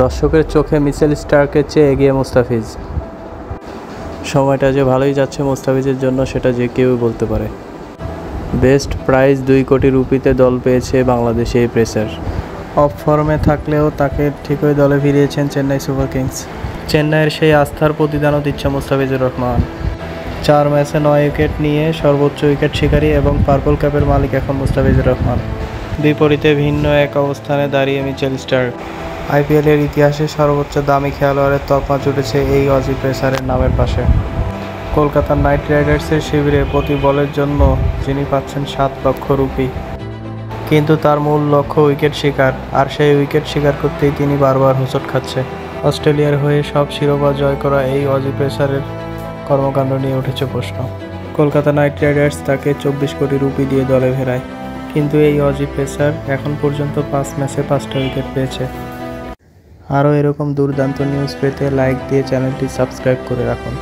দর্শকের চোখে মিচেল স্টার্কের চেয়ে এগিয়ে মুস্তাফিজ। সময়টা যে ভালোই যাচ্ছে মুস্তাফিজের জন্য সেটা যে কেউ বলতে পারে। বেস্ট প্রাইজ 2 কোটি রুপিতে দল পেয়েছে বাংলাদেশি এই পেসার। অফ ফর্মে থাকলেও তাকে ঠিকই দলে ফিরিয়েছেন চেন্নাই সুপার কিংস। চেন্নাইয়ের সেই আস্থার প্রতিদানও দিচ্ছে মুস্তাফিজুর রহমান। 4 ম্যাচে 9 উইকেট নিয়ে সর্বোচ্চ উইকেট শিকারী এবং পার্পল ক্যাপের মালিক এখন মুস্তাফিজুর রহমান। বিপরীতে ভিন্ন এক অবস্থানে দাঁড়িয়ে মিচেল স্টার্ক। আইপিএলের ইতিহাসে সর্বোচ্চ দামি খেলোয়াড়ের তকমা জুটেছে এই অজি পেসারের নামের পাশে। কলকাতা নাইট রাইডার্সের শিবিরে প্রতি বলের জন্য যিনি পাচ্ছেন 7 লক্ষ রুপি, কিন্তু তার মূল লক্ষ্য উইকেট শিকার, আর সেই উইকেট শিকার করতেই তিনি বারবার হোঁচট খাচ্ছে। অস্ট্রেলিয়ার হয়ে সব শিরোপা জয় করা এই অজি পেসারের কর্মকাণ্ড নিয়ে উঠেছে প্রশ্ন। কলকাতা নাইট রাইডার্স তাকে 24 কোটি রুপি দিয়ে দলে ফেরায়, কিন্তু এই অজি পেসার এখন পর্যন্ত 5 ম্যাচে 5টা উইকেট পেয়েছে। আরও এরকম দুর্দান্ত নিউজ পেতে লাইক দিয়ে চ্যানেলটি সাবস্ক্রাইব করে রাখুন।